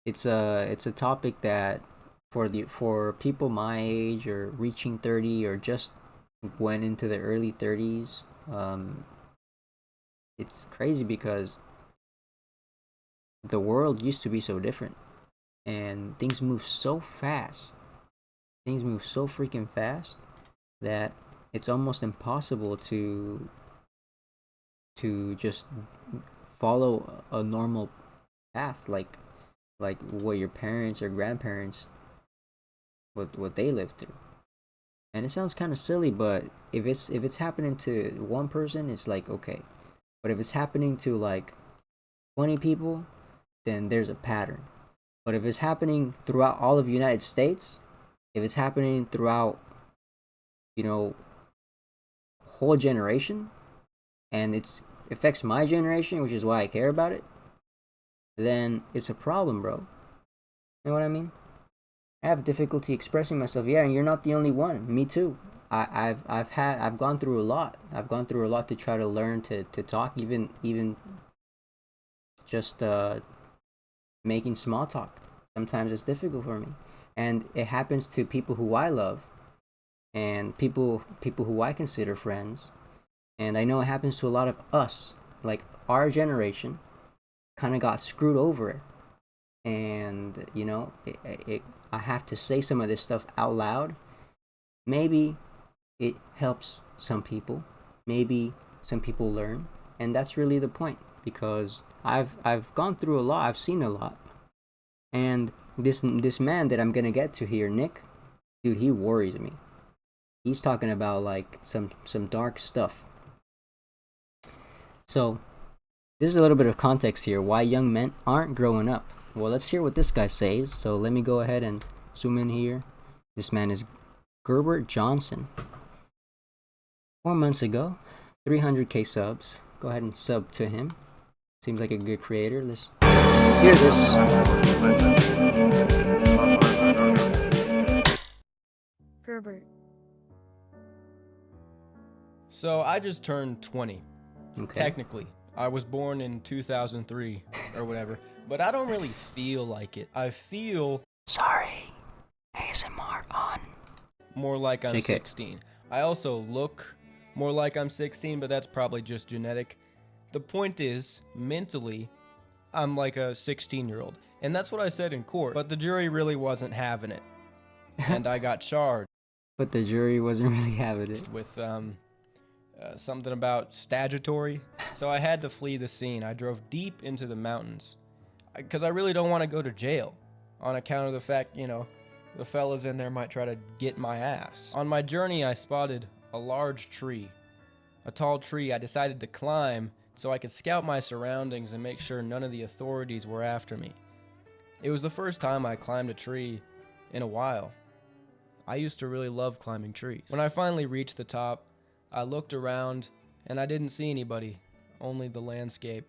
it's a topic that for people my age or reaching 30 or just went into the early 30s. It's crazy because the world used to be so different and things move so fast. Things move so freaking fast that it's almost impossible to just follow a normal path like what your parents or grandparents what they lived through. And it sounds kind of silly, but if it's happening to one person, it's like okay. But if it's happening to like 20 people, then there's a pattern. But if it's happening throughout all of the United States, if it's happening throughout, you know, whole generation, and it's affects my generation, which is why I care about it, then it's a problem, bro. You know what I mean? I have difficulty expressing myself. Yeah, and you're not the only one. Me too. I've gone through a lot. I've gone through a lot to try to learn to talk, even just making small talk. Sometimes it's difficult for me, and it happens to people who I love and people who I consider friends. And I know it happens to a lot of us, like our generation, kind of got screwed over, and I have to say some of this stuff out loud. Maybe it helps some people. Maybe some people learn, and that's really the point. Because I've gone through a lot. I've seen a lot, and this man that I'm gonna get to here, Nick, dude, he worries me. He's talking about like some dark stuff. So this is a little bit of context here why young men aren't growing up. Well, let's hear what this guy says. So let me go ahead and zoom in here. This man is Gerbert Johnson. 4 months ago, 300k subs. Go ahead and sub to him. Seems like a good creator. Let's hear this. Gerbert. So I just turned 20. Okay. Technically. I was born in 2003 or whatever. But I don't really feel like it. I feel... Sorry. ASMR on. More like I'm JK. 16. I also look more like I'm 16, but that's probably just genetic. The point is, mentally, I'm like a 16-year-old. And that's what I said in court. But the jury really wasn't having it. And I got charged. But the jury wasn't really having it. With something about statutory. So I had to flee the scene. I drove deep into the mountains. Because I really don't want to go to jail. On account of the fact, the fellas in there might try to get my ass. On my journey, I spotted a large tree. A tall tree I decided to climb so I could scout my surroundings and make sure none of the authorities were after me. It was the first time I climbed a tree in a while. I used to really love climbing trees. When I finally reached the top, I looked around and I didn't see anybody, only the landscape.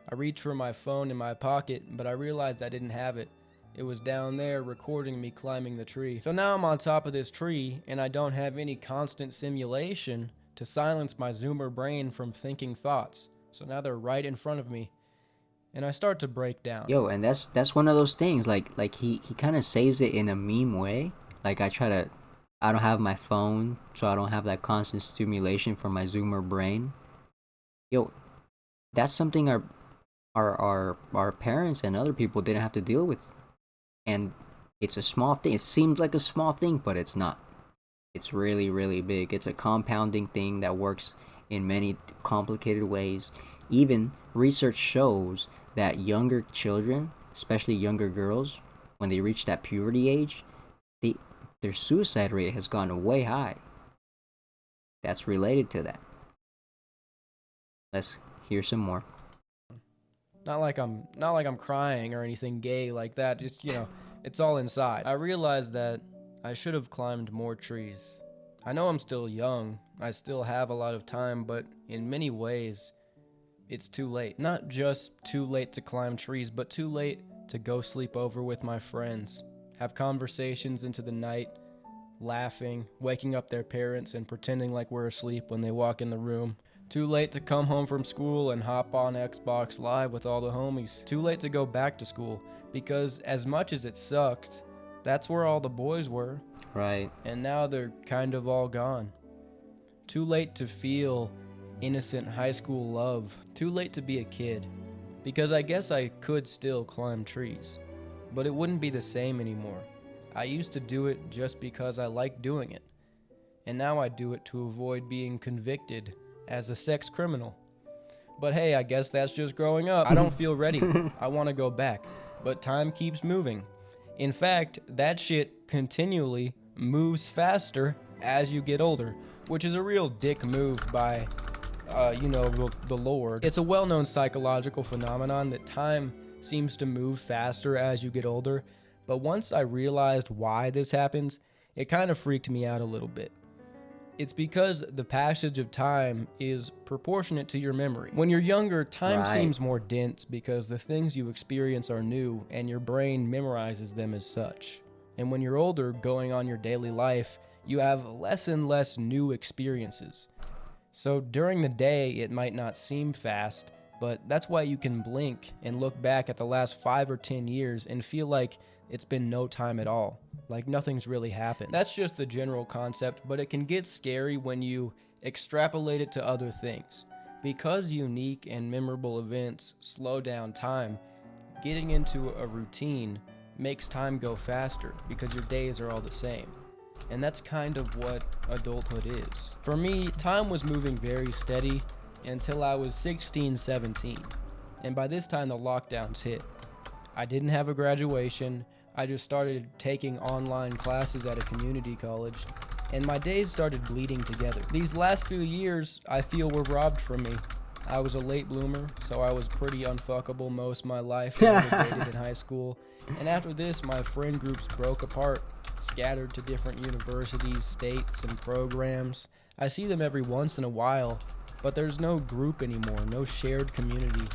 I reached for my phone in my pocket, but I realized I didn't have it. It was down there recording me climbing the tree. So now I'm on top of this tree and I don't have any constant simulation to silence my Zoomer brain from thinking thoughts. So now they're right in front of me and I start to break down. Yo, and that's one of those things. Like he kind of saves it in a meme way. Like I don't have my phone, so I don't have that constant stimulation from my Zoomer brain. Yo, that's something our parents and other people didn't have to deal with. And it's a small thing. It seems like a small thing, but it's not. It's really, really big. It's a compounding thing that works in many complicated ways. Even research shows that younger children, especially younger girls, when they reach that puberty age, their suicide rate has gone way high. That's related to that. Let's hear some more. Not like I'm crying or anything gay like that. Just, it's all inside. I realized that I should have climbed more trees. I know I'm still young. I still have a lot of time, but in many ways, it's too late. Not just too late to climb trees, but too late to go sleep over with my friends, have conversations into the night, laughing, waking up their parents and pretending like we're asleep when they walk in the room. Too late to come home from school and hop on Xbox Live with all the homies. Too late to go back to school, because as much as it sucked, that's where all the boys were. Right. And now they're kind of all gone. Too late to feel innocent high school love. Too late to be a kid, because I guess I could still climb trees, but it wouldn't be the same anymore. I used to do it just because I liked doing it, and now I do it to avoid being convicted as a sex criminal. But hey, I guess that's just growing up. I don't feel ready. I want to go back, but time keeps moving. In fact, that shit continually moves faster as you get older, which is a real dick move by, the Lord. It's a well-known psychological phenomenon that time seems to move faster as you get older, but once I realized why this happens, it kind of freaked me out a little bit. It's because the passage of time is proportionate to your memory. When you're younger, time seems more dense because the things you experience are new and your brain memorizes them as such. And when you're older, going on your daily life, you have less and less new experiences. So during the day, it might not seem fast, but that's why you can blink and look back at the last 5 or 10 years and feel like it's been no time at all, like nothing's really happened. That's just the general concept, but it can get scary when you extrapolate it to other things. Because unique and memorable events slow down time, getting into a routine makes time go faster because your days are all the same. And that's kind of what adulthood is. For me, time was moving very steady until I was 16, 17. And by this time, the lockdowns hit. I didn't have a graduation. I just started taking online classes at a community college, and my days started bleeding together. These last few years, I feel, were robbed from me. I was a late bloomer, so I was pretty unfuckable most of my life. I never dated in high school. And after this, my friend groups broke apart, scattered to different universities, states, and programs. I see them every once in a while, but there's no group anymore, no shared community.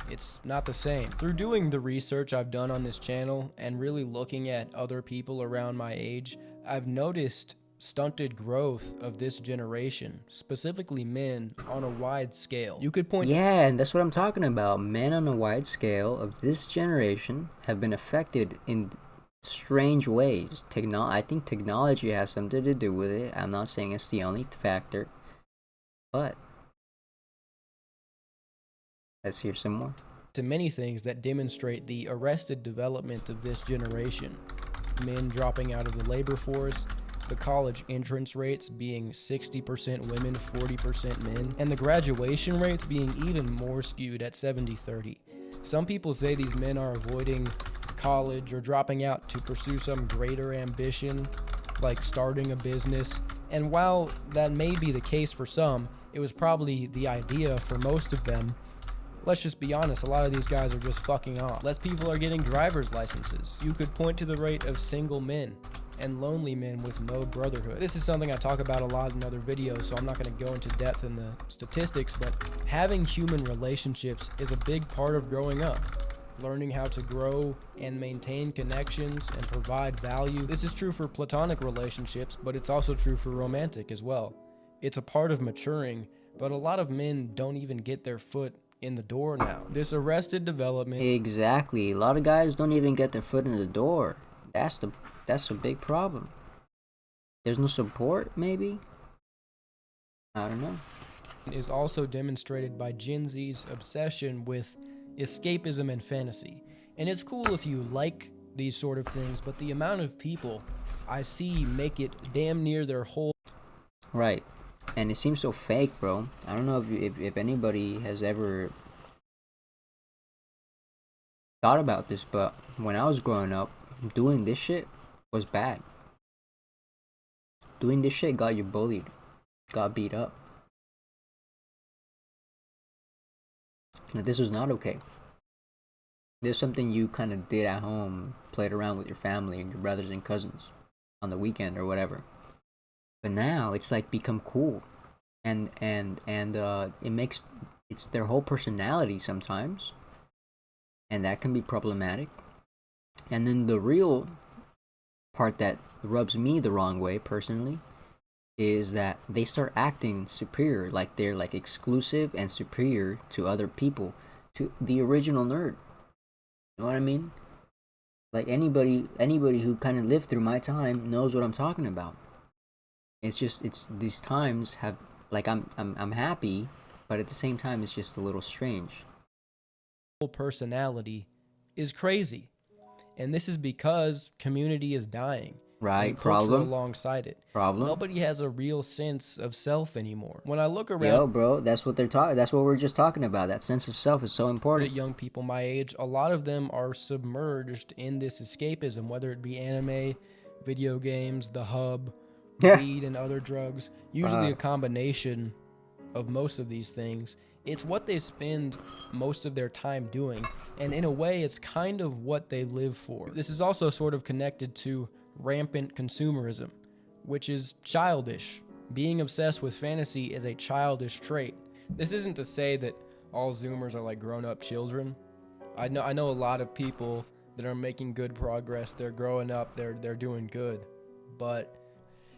It's not the same. Through doing the research I've done on this channel and really looking at other people around my age, I've noticed stunted growth of this generation, specifically men, on a wide scale. You could point Yeah, and that's what I'm talking about. Men on a wide scale of this generation have been affected in strange ways. I think technology has something to do with it. I'm not saying it's the only factor, but let's hear some more. To many things that demonstrate the arrested development of this generation. Men dropping out of the labor force, the college entrance rates being 60% women, 40% men, and the graduation rates being even more skewed at 70-30. Some people say these men are avoiding college or dropping out to pursue some greater ambition, like starting a business. And while that may be the case for some, it was probably the idea for most of them. Let's just be honest, a lot of these guys are just fucking off. Less people are getting driver's licenses. You could point to the rate of single men and lonely men with no brotherhood. This is something I talk about a lot in other videos, so I'm not going to go into depth in the statistics, but having human relationships is a big part of growing up. Learning how to grow and maintain connections and provide value. This is true for platonic relationships, but it's also true for romantic as well. It's a part of maturing, but a lot of men don't even get their foot in the door now. This arrested development. Exactly. A lot of guys don't even get their foot in the door. That's a big problem. There's no support, maybe? I don't know. Is also demonstrated by Gen Z's obsession with escapism and fantasy. And it's cool if you like these sort of things, but the amount of people I see make it damn near their whole... Right. And it seems so fake, bro. I don't know if anybody has ever thought about this, but when I was growing up, doing this shit was bad. Doing this shit got you bullied, got beat up. Now, this was not okay. There's something you kind of did at home, played around with your family and your brothers and cousins on the weekend or whatever. But now it's like become cool, and it's their whole personality sometimes, and that can be problematic. And then the real part that rubs me the wrong way personally is that they start acting superior, like they're like exclusive and superior to other people, to the original nerd. You know what I mean? Like anybody who kind of lived through my time knows what I'm talking about. It's just it's these times have like I'm happy, but at the same time it's just a little strange. Personality is crazy. And this is because community is dying and Right? culture Problem? alongside it. Problem? Nobody has a real sense of self anymore. When I look around Yo, bro, that's what they're talking. That's what we're just talking about. That sense of self is so at important. young people my age, a lot of them are submerged in this escapism, whether it be anime, video games, the hub, Yeah. weed, and other drugs. Usually a combination of most of these things. It's what they spend most of their time doing, and in a way, it's kind of what they live for. This is also sort of connected to rampant consumerism, which is childish. Being obsessed with fantasy is a childish trait. This isn't to say that all Zoomers are like grown-up children. I know a lot of people that are making good progress. They're growing up. They're doing good, but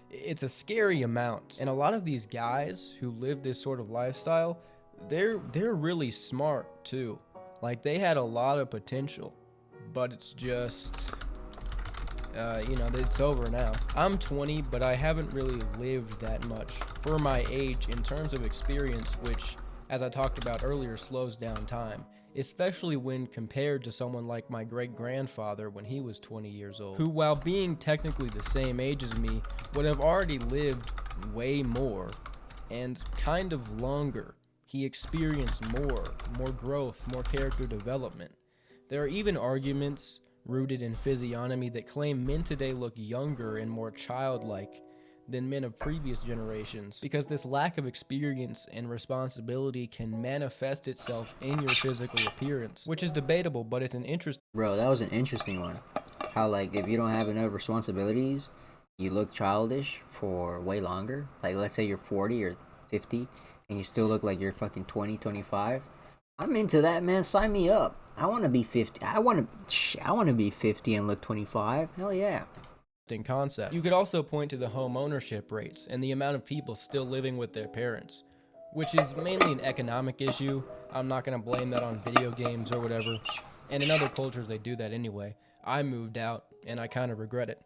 it's a scary amount. And a lot of these guys who live this sort of lifestyle, they're really smart too. Like they had a lot of potential, but it's just it's over now. I'm 20, but I haven't really lived that much for my age in terms of experience, which, as I talked about earlier, slows down time, especially when compared to someone like my great-grandfather when he was 20 years old, who, while being technically the same age as me, would have already lived way more and kind of longer. He experienced more growth, more character development. There are even arguments rooted in physiognomy that claim men today look younger and more childlike than men of previous generations, because this lack of experience and responsibility can manifest itself in your physical appearance, which is debatable, but it's an interesting. Bro, that was an interesting one. How like if you don't have enough responsibilities, you look childish for way longer. Like let's say you're 40 or 50 and you still look like you're fucking 20, 25. I'm into that, man. Sign me up. I want to be 50. I want to be 50 and look 25. Hell yeah. Concept. You could also point to the home ownership rates and the amount of people still living with their parents, which is mainly an economic issue. I'm not going to blame that on video games or whatever. And in other cultures, they do that anyway. I moved out, and I kind of regret it.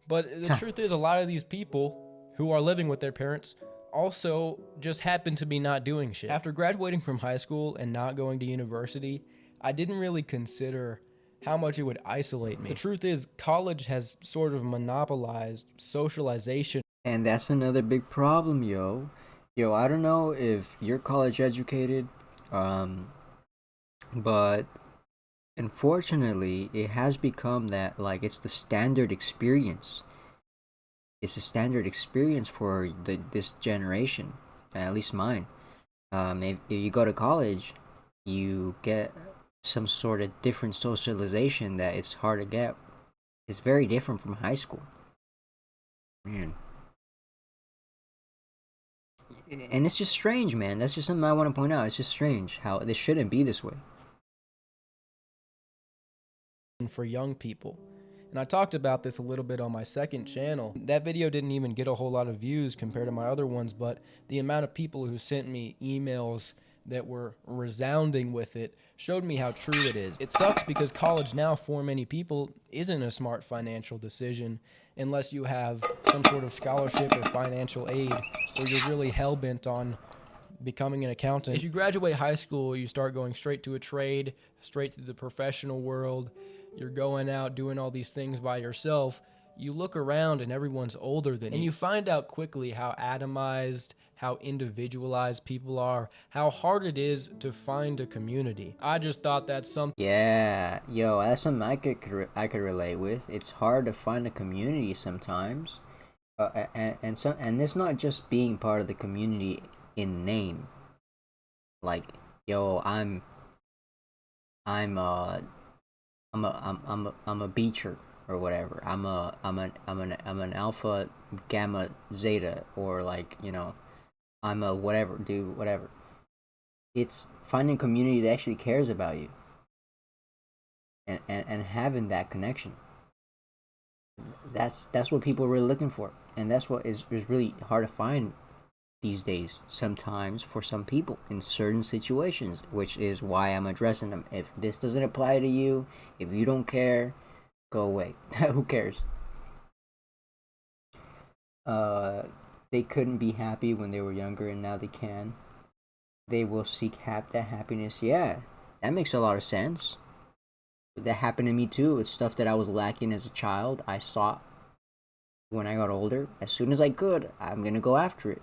But the truth is, a lot of these people who are living with their parents also just happen to be not doing shit. After graduating from high school and not going to university, I didn't really consider how much it would isolate me. The truth is, college has sort of monopolized socialization. And that's another big problem, yo. Yo, I don't know if you're college educated, but unfortunately, it has become that like it's the standard experience. It's a standard experience for this generation, at least mine. If you go to college, you get some sort of different socialization that it's hard to get. It's very different from high school. Man. And it's just strange, man. That's just something I want to point out. It's just strange how this shouldn't be this way. For young people. And I talked about this a little bit on my second channel. That video didn't even get a whole lot of views compared to my other ones, but the amount of people who sent me emails that were resounding with it showed me how true it is. It sucks because college now for many people isn't a smart financial decision unless you have some sort of scholarship or financial aid or you're really hell-bent on becoming an accountant. If you graduate high school, you start going straight to a trade, straight to the professional world. You're going out doing all these things by yourself. You look around and everyone's older than you. And you find out quickly how atomized, how individualized people are, how hard it is to find a community. I just thought that's something. Yeah, yo, that's something I could relate with. It's hard to find a community sometimes, and it's not just being part of the community in name. Like, yo, I'm a beacher or whatever. I'm an alpha gamma zeta, or like, you know, I'm a whatever dude, whatever. It's finding a community that actually cares about you, and having that connection. That's what people are really looking for. And that's what is really hard to find these days sometimes for some people in certain situations, which is why I'm addressing them. If this doesn't apply to you, if you don't care, go away. Who cares? uh they couldn't be happy when they were younger and now they can. They will seek that happiness. Yeah, that makes a lot of sense. That happened to me too. It's stuff that I was lacking as a child. I sought when I got older. As soon as I could, I'm gonna go after it.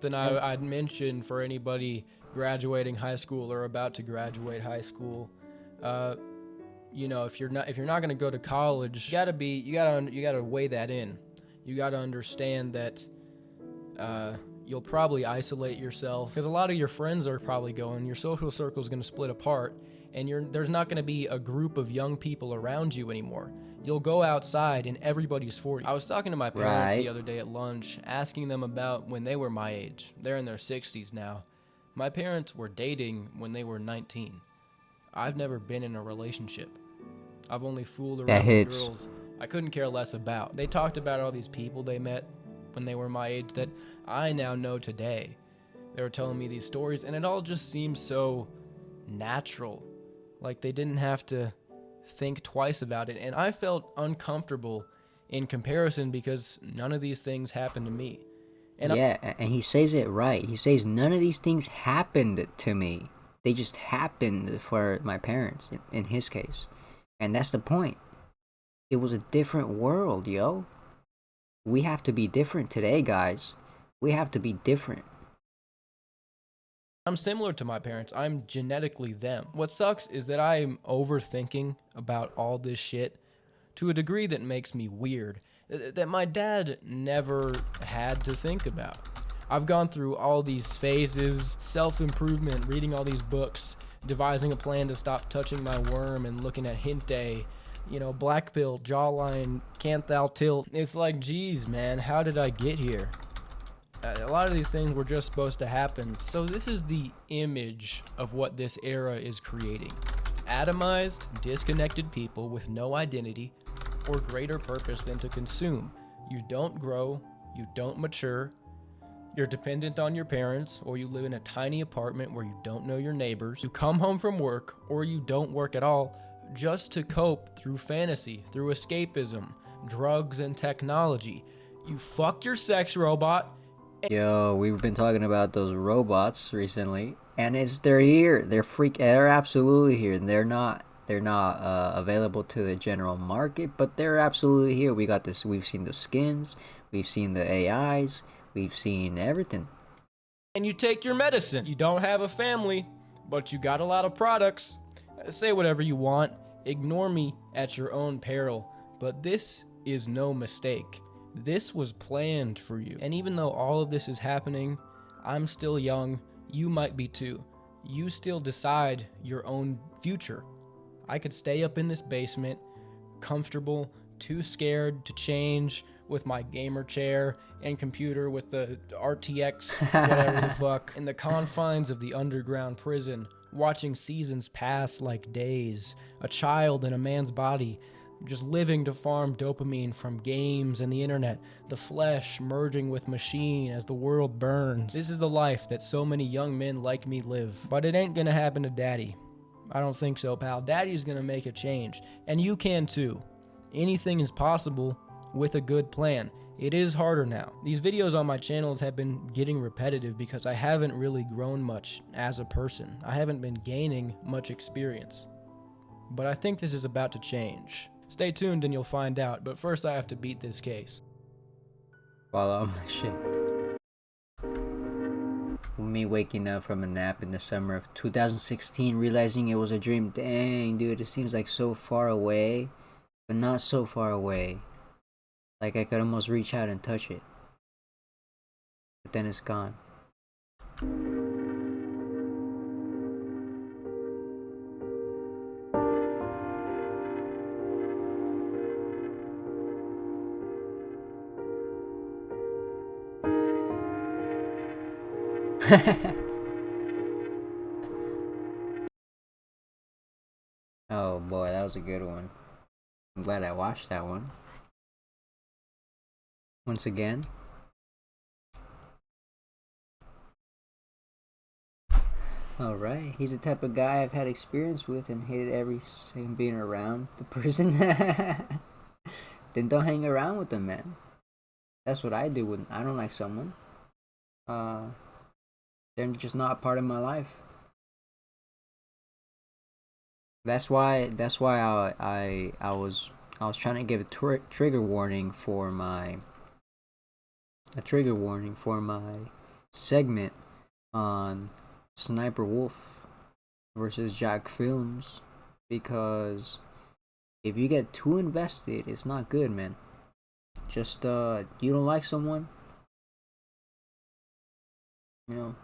Then I'd mention for anybody graduating high school or about to graduate high school, uh, if you're not going to go to college, you gotta weigh that in. You gotta understand that you'll probably isolate yourself because a lot of your friends are probably going. Your social circle is going to split apart, and there's not going to be a group of young people around you anymore. You'll go outside and everybody's 40. I was talking to my parents the Right. other day at lunch, asking them about when they were my age. They're in their 60s now. My parents were dating when they were 19. I've never been in a relationship. I've only fooled That around with hits. girls I couldn't care less about. They talked about all these people they met when they were my age that I now know today. They were telling me these stories, and it all just seems so natural. Like they didn't have to think twice about it. And I felt uncomfortable in comparison because none of these things happened to me. And Yeah, and he says it right. He says none of these things happened to me. They just happened for my parents in his case. And that's the point. It was a different world, yo. We have to be different today, guys. We have to be different. I'm similar to my parents. I'm genetically them. What sucks is that I'm overthinking about all this shit to a degree that makes me weird, that my dad never had to think about. I've gone through all these phases, self-improvement, reading all these books, devising a plan to stop touching my worm and looking at Hinte, black pill, jawline, can't thou tilt. It's like, geez, man, how did I get here? A lot of these things were just supposed to happen. So this is the image of what this era is creating. Atomized, disconnected people with no identity or greater purpose than to consume. You don't grow, you don't mature, you're dependent on your parents, or you live in a tiny apartment where you don't know your neighbors. You come home from work, or you don't work at all, just to cope through fantasy, through escapism, drugs, and technology. You fuck your sex robot. Yo, we've been talking about those robots recently, and they're here. They're absolutely here. They're not available to the general market, but they're absolutely here. We got this. We've seen the skins, we've seen the AIs, we've seen everything. And you take your medicine. You don't have a family, but you got a lot of products. Say whatever you want. Ignore me at your own peril. But this is no mistake. This was planned for you. And even though all of this is happening, I'm still young. You might be too. You still decide your own future. I could stay up in this basement, comfortable, too scared to change, with my gamer chair and computer with the RTX, whatever the fuck, in the confines of the underground prison, watching seasons pass like days, a child in a man's body, just living to farm dopamine from games and the internet, the flesh merging with machine as the world burns. This is the life that so many young men like me live. But it ain't gonna happen to Daddy. I don't think so, pal. Daddy's gonna make a change. And you can too. Anything is possible with a good plan. It is harder now. These videos on my channels have been getting repetitive because I haven't really grown much as a person. I haven't been gaining much experience. But I think this is about to change. Stay tuned and you'll find out, but first I have to beat this case. Follow my shit. Me waking up from a nap in the summer of 2016, realizing it was a dream. Dang, dude, it seems like so far away, but not so far away. Like I could almost reach out and touch it. But then it's gone. Oh boy, that was a good one. I'm glad I watched that one. once again. Alright, he's the type of guy I've had experience with and hated every second being around the person. Then don't hang around with them, man. That's what I do when I don't like someone. Uh, they're just not a part of my life. That's why I was trying to give a trigger warning for my segment on Sniper Wolf versus Jack Films, because if you get too invested, it's not good, man. Just you don't like someone, you know,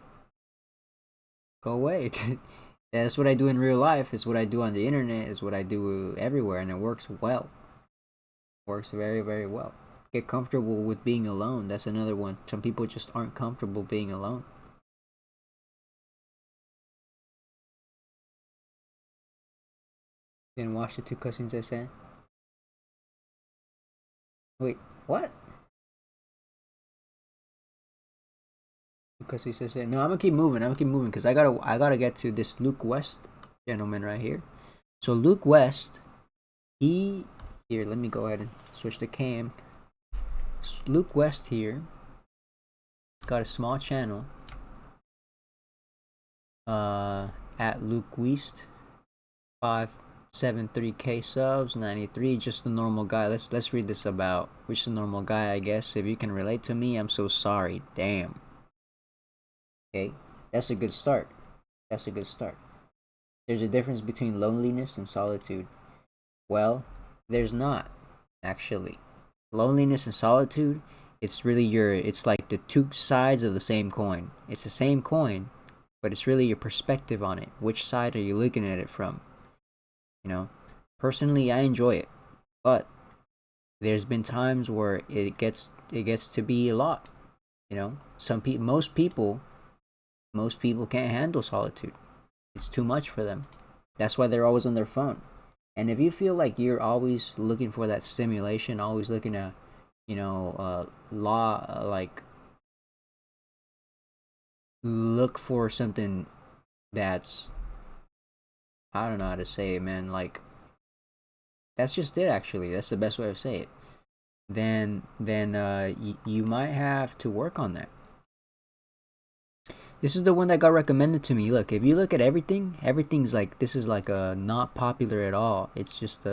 go away. That's what I do in real life. It's what I do on the internet. It's what I do everywhere, and it works well. Works very, very well. Get comfortable with being alone. That's another one. Some people just aren't comfortable being alone. Didn't watch the two cousins I sent. Wait, what? Because he says, no, I'm gonna keep moving. I'm gonna keep moving because I gotta get to this Luke West gentleman right here. So Luke West, he here. Let me go ahead and switch the cam. Luke West here got a small channel. At Luke West, 573k subs, 93. Just a normal guy. Let's read this about. Which is a normal guy, I guess. If you can relate to me, I'm so sorry. Damn. Okay, that's a good start. That's a good start. There's a difference between loneliness and solitude. Well, there's not, actually. Loneliness and solitude, it's like the two sides of the same coin. It's the same coin, but it's really your perspective on it. Which side are you looking at it from? You know, personally, I enjoy it, but there's been times where it gets to be a lot. You know, most people can't handle solitude. It's too much for them. That's why they're always on their phone. And if you feel like you're always looking for that stimulation, always looking to, like look for something that's, I don't know how to say it, man. Like that's just it. Actually, that's the best way to say it. Then you might have to work on that. This is the one that got recommended to me. Look, if you look at everything, everything's like this is like not popular at all. It's just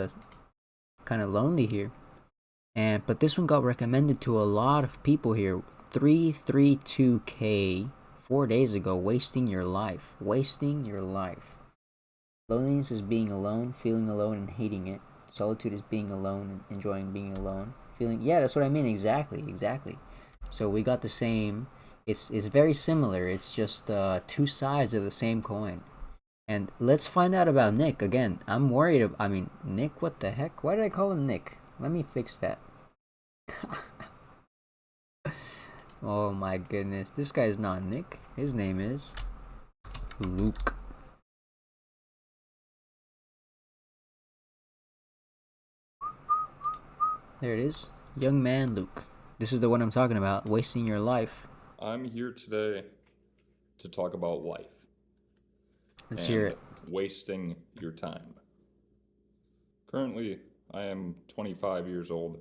kind of lonely here. But this one got recommended to a lot of people here. 332k 4 days ago. Wasting your life. Wasting your life. Loneliness is being alone, feeling alone and hating it. Solitude is being alone and enjoying being alone. Feeling, yeah, that's what I mean. Exactly, exactly. So we got the same. It's very similar. It's just two sides of the same coin. And let's find out about Nick again. I'm worried. I mean, Nick. What the heck? Why did I call him Nick? Let me fix that. Oh my goodness. This guy's not Nick. His name is Luke. There it is. Young man Luke. This is the one I'm talking about. Wasting your life. I'm here today to talk about life Let's hear and it. wasting your time. Currently, I am 25 years old,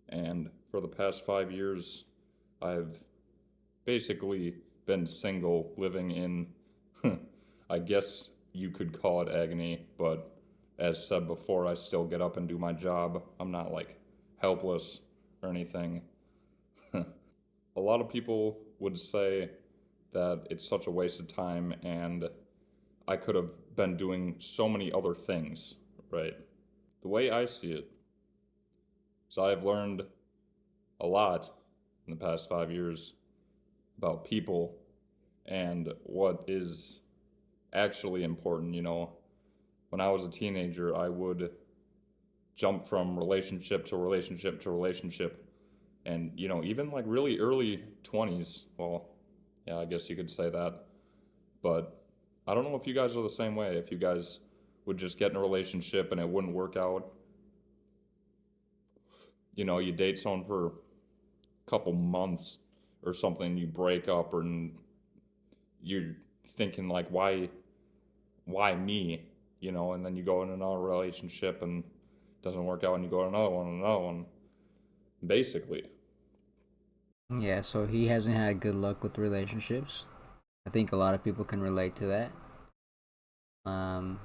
and for the past 5 years, I've basically been single, living in, I guess you could call it agony, but as said before, I still get up and do my job. I'm not like helpless or anything. A lot of people would say that it's such a waste of time and I could have been doing so many other things, right? The way I see it is I've learned a lot in the past 5 years about people and what is actually important. When I was a teenager, I would jump from relationship to relationship to relationship. And, even like really early 20s, well, yeah, I guess you could say that. But I don't know if you guys are the same way. If you guys would just get in a relationship and it wouldn't work out, you date someone for couple months or something, you break up, or you're thinking like, why me? And then you go in another relationship and it doesn't work out, and you go to another one, basically. Yeah, so he hasn't had good luck with relationships. I think a lot of people can relate to that. Um,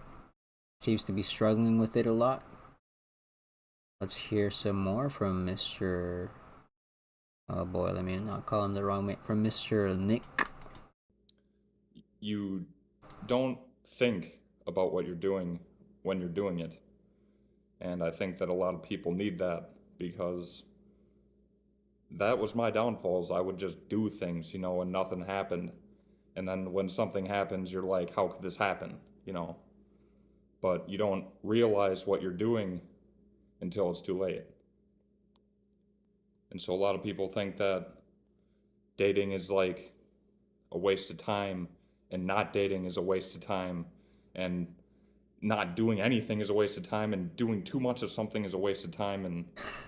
Seems to be struggling with it a lot. Let's hear some more from Mr. Oh boy, let me not call him the wrong name. From Mr. Nick. You don't think about what you're doing when you're doing it. And I think that a lot of people need that, because that was my downfalls. I would just do things, and nothing happened. And then when something happens, you're like, how could this happen? But you don't realize what you're doing until it's too late. And so a lot of people think that dating is like a waste of time, and not dating is a waste of time, and not doing anything is a waste of time, and doing too much of something is a waste of time, and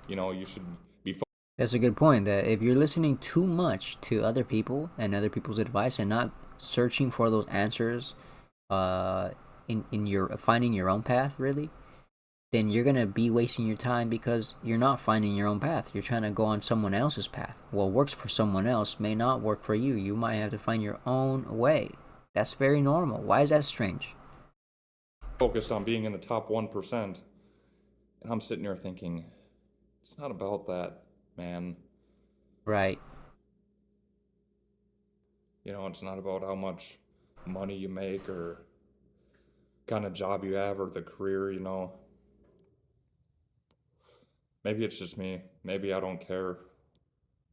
you should be That's a good point. That if you're listening too much to other people and other people's advice and not searching for those answers, in your finding your own path, really, then you're gonna be wasting your time because you're not finding your own path. You're trying to go on someone else's path. What works for someone else may not work for you. You might have to find your own way. That's very normal. Why is that strange? focused on being in the top 1%. And I'm sitting here thinking, it's not about that, man. Right. It's not about how much money you make, or kind of job you have, or the career. Maybe it's just me. Maybe I don't care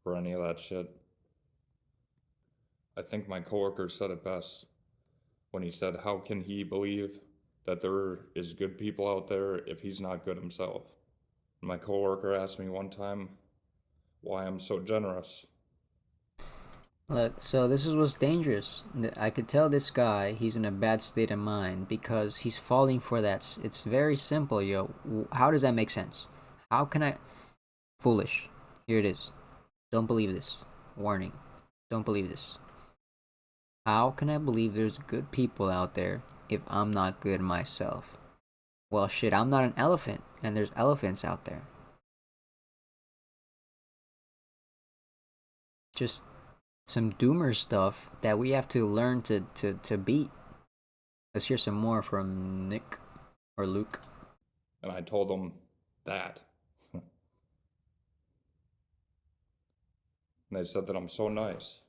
for any of that shit. I think my coworker said it best when he said, how can he believe that there is good people out there if he's not good himself? My coworker asked me one time why I'm so generous. Look, so this is what's dangerous. I could tell this guy he's in a bad state of mind because he's falling for that. It's very simple, yo. How does that make sense? How can I? Foolish. Here it is. Don't believe this. Warning. Don't believe this. How can I believe there's good people out there if I'm not good myself? Well, shit, I'm not an elephant, and there's elephants out there. Just some doomer stuff that we have to learn to beat. Let's hear some more from Nick or Luke. And I told him that. And they said that I'm so nice.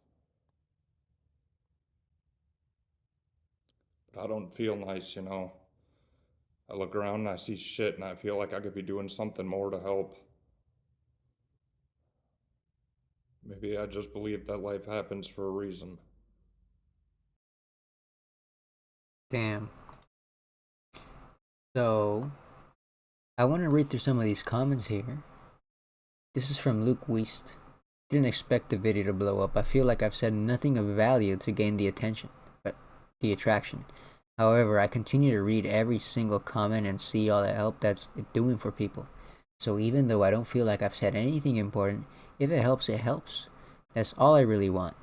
But I don't feel nice. I look around and I see shit, and I feel like I could be doing something more to help. Maybe I just believe that life happens for a reason. Damn. So, I want to read through some of these comments here. This is from Luke Weist. Didn't expect the video to blow up. I feel like I've said nothing of value to gain the attention, but the attraction. However, I continue to read every single comment and see all the help that's doing for people. So even though I don't feel like I've said anything important, if it helps, it helps. That's all I really want.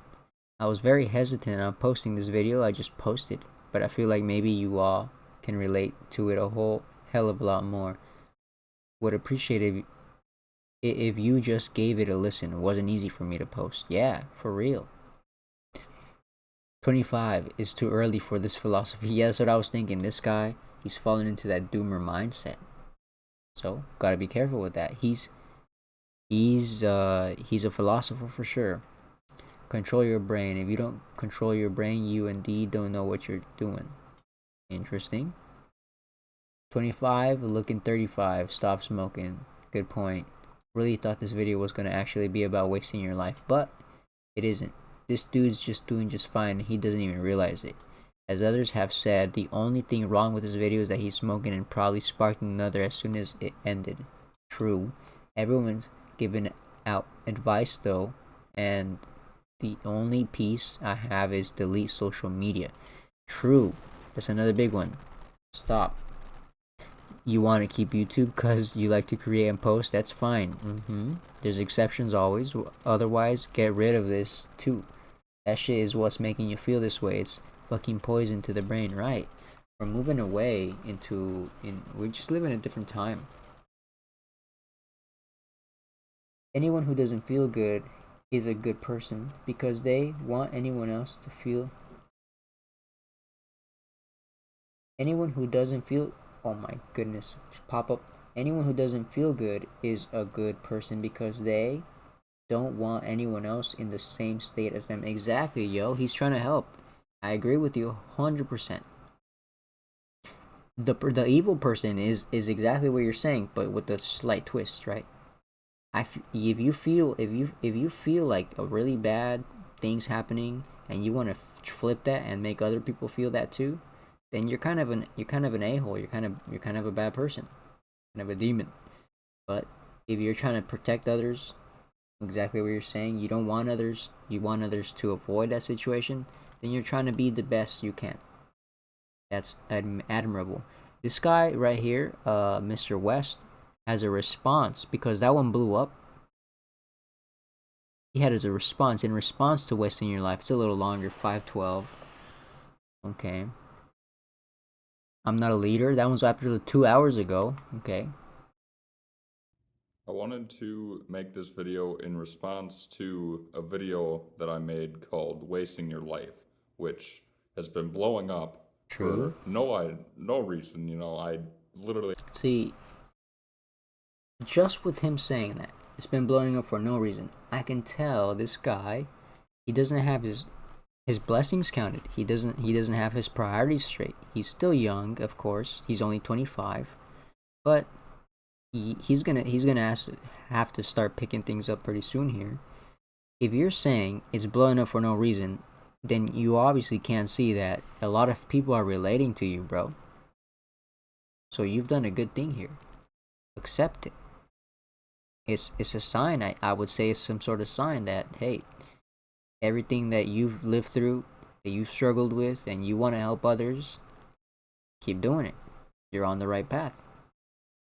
I was very hesitant on posting this video. I just posted, but I feel like maybe you all can relate to it a whole hell of a lot more. Would appreciate if you just gave it a listen. It wasn't easy for me to post. Yeah, for real. 25 is too early for this philosophy. Yeah, that's what I was thinking. This guy, he's fallen into that doomer mindset. So, gotta be careful with that. He's a philosopher for sure. Control your brain. If you don't control your brain, you indeed don't know what you're doing. Interesting. 25, looking 35, stop smoking. Good point. Really thought this video was going to actually be about wasting your life, but it isn't. This dude's just doing just fine, and he doesn't even realize it. As others have said, the only thing wrong with this video is that he's smoking and probably sparked another as soon as it ended. True. Everyone's giving out advice though, and the only piece I have is delete social media. True. That's another big one. Stop. you want to keep YouTube because you like to create and post, that's fine. There's exceptions always. Otherwise, get rid of this too. That shit is what's making you feel this way. It's fucking poison to the brain, right? We're moving away we just live in a different time. Anyone who doesn't feel good is a good person because they want anyone else to feel. Anyone who doesn't feel, oh my goodness, pop up. Anyone who doesn't feel good is a good person because they don't want anyone else in the same state as them. Exactly, yo. He's trying to help. I agree with you 100%. The evil person is exactly what you're saying, but with a slight twist, right? If you feel like a really bad thing's happening and you want to flip that and make other people feel that too, then you're kind of an a-hole. You're kind of a bad person, kind of a demon. But if you're trying to protect others, exactly what you're saying, you want others to avoid that situation, then you're trying to be the best you can. That's admirable. This guy right here, Mr. West, has a response because that one blew up. He had as a response in response to wasting your life. It's a little longer, 512. Okay. I'm not a leader. That one's after 2 hours ago. Okay. I wanted to make this video in response to a video that I made called Wasting Your Life, which has been blowing up True. for no reason. You know, I literally... See, just with him saying that, it's been blowing up for no reason. I can tell this guy, he doesn't have his blessings counted. He doesn't have his priorities straight. He's still young, of course. He's only 25, but he's gonna have to start picking things up pretty soon here. If you're saying it's blowing up for no reason, then you obviously can't see that a lot of people are relating to you, bro. So you've done a good thing here. Accept it. It's a sign. I would say it's some sort of sign that, hey, everything that you've lived through, that you've struggled with, and you want to help others, keep doing it. You're on the right path.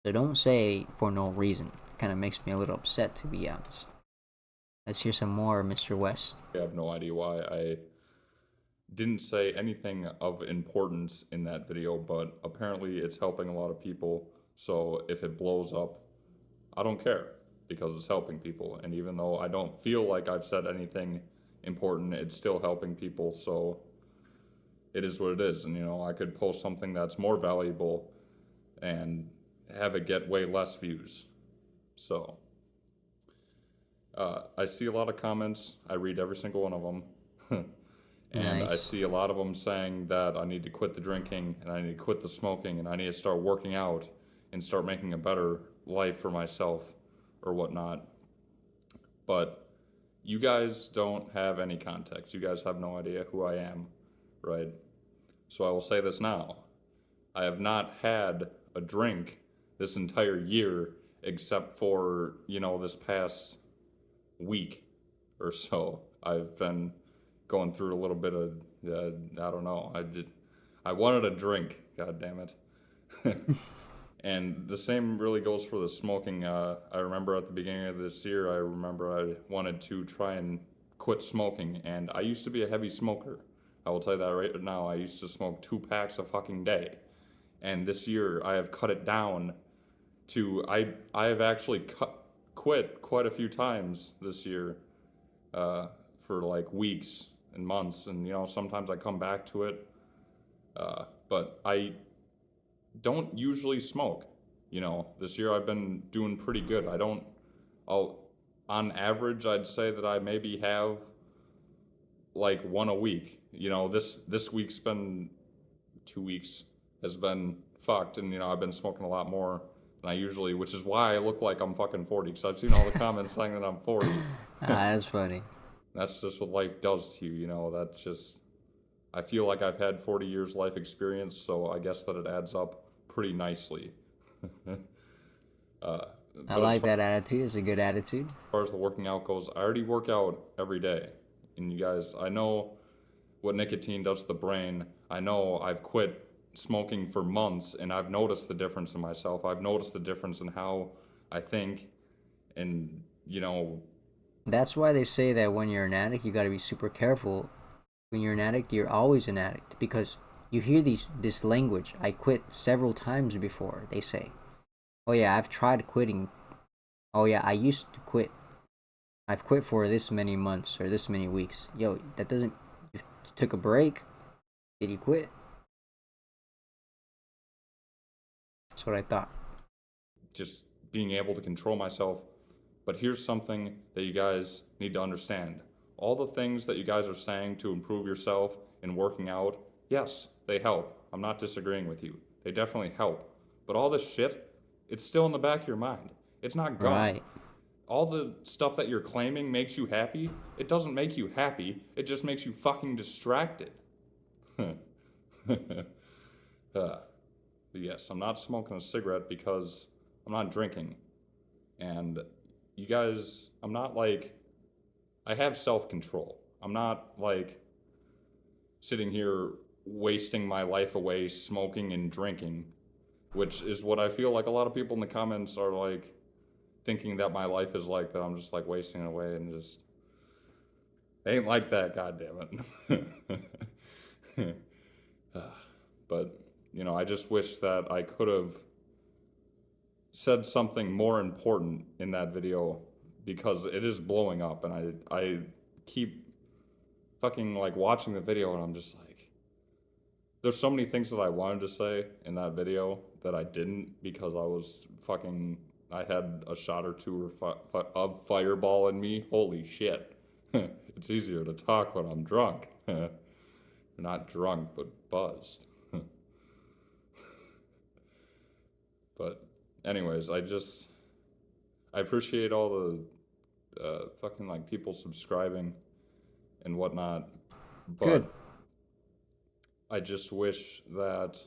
So don't say for no reason. Kind of makes me a little upset, to be honest. Let's hear some more, Mr. West. I have no idea why I didn't say anything of importance in that video, but apparently it's helping a lot of people. So if it blows up, I don't care because it's helping people. And even though I don't feel like I've said anything important, it's still helping people. So it is what it is. And, you know, I could post something that's more valuable and have it get way less views. So I see a lot of comments. I read every single one of them. And Nice. I see a lot of them saying that I need to quit the drinking and I need to quit the smoking and I need to start working out and start making a better life for myself or whatnot. But you guys don't have any context. You guys have no idea who I am, right? So I will say this now. I have not had a drink this entire year except for, you know, this past week or so. I've been going through a little bit of, I don't know. I wanted a drink, god damn it. And the same really goes for the smoking. I remember at the beginning of this year, I wanted to try and quit smoking, and I used to be a heavy smoker. I will tell you that right now. I used to smoke 2 packs a fucking day, and this year I have cut it down to I have actually quit quite a few times this year, for like weeks and months, and you know sometimes I come back to it, but I don't usually smoke. You know, this year I've been doing pretty good. On average, I'd say that I maybe have like one a week. You know, this week's been 2 weeks has been fucked, and you know I've been smoking a lot more than I usually, which is why I look like I'm fucking 40. Because I've seen all the comments saying that I'm 40. That's funny. That's just what life does to you. You know, that's just. I feel like I've had 40 years life experience, so I guess that it adds up pretty nicely. I like that attitude. It's a good attitude. As far as the working out goes, I already work out every day. And you guys, I know what nicotine does to the brain. I know I've quit smoking for months, and I've noticed the difference in myself. I've noticed the difference in how I think, and That's why they say that when you're an addict, you gotta be super careful. When you're an addict, you're always an addict because you hear this language. I quit several times before. They say, "Oh yeah, I've tried quitting. Oh yeah, I used to quit. I've quit for this many months or this many weeks." Yo, that doesn't. You took a break. Did you quit? That's what I thought. just being able to control myself. But here's something that you guys need to understand. All the things that you guys are saying to improve yourself and working out, yes, they help. I'm not disagreeing with you. They definitely help. But all this shit, it's still in the back of your mind. It's not gone. Right. All the stuff that you're claiming makes you happy, it doesn't make you happy. It just makes you fucking distracted. Yes, I'm not smoking a cigarette because I'm not drinking. And you guys, I'm not like, I have self control. I'm not like sitting here wasting my life away smoking and drinking, which is what I feel like a lot of people in the comments are like thinking that my life is like, that I'm just like wasting it away, and just ain't like that, goddammit. But, I just wish that I could have said something more important in that video, because it is blowing up, and I keep fucking like watching the video, and I'm just like, there's so many things that I wanted to say in that video that I didn't, because I had a shot or two of Fireball in me. Holy shit. It's easier to talk when I'm drunk. Not drunk, but buzzed. But anyways, I appreciate all the fucking like people subscribing and whatnot, but Good. I just wish that,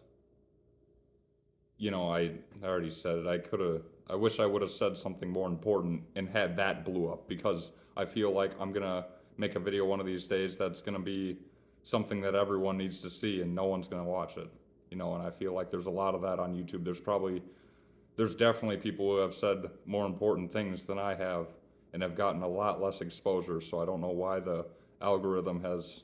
I already said it. I wish I would have said something more important and had that blew up, because I feel like I'm gonna make a video one of these days that's gonna be something that everyone needs to see, and no one's gonna watch it. And I feel like there's a lot of that on YouTube. There's definitely people who have said more important things than I have and have gotten a lot less exposure, so I don't know why the algorithm has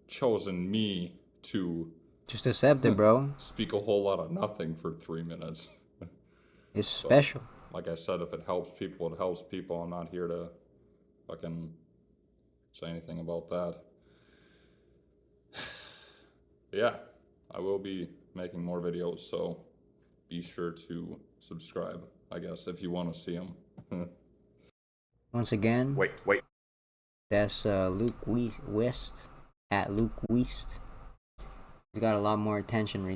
chosen me to Just accept it, bro. speak a whole lot of nothing for 3 minutes. It's But special. like I said, if it helps people, it helps people. I'm not here to fucking say anything about that. But yeah, I will be making more videos, so be sure to subscribe, I guess, if you want to see them. Once again, Wait. that's Luke West at Luke West. He's got a lot more attention recently.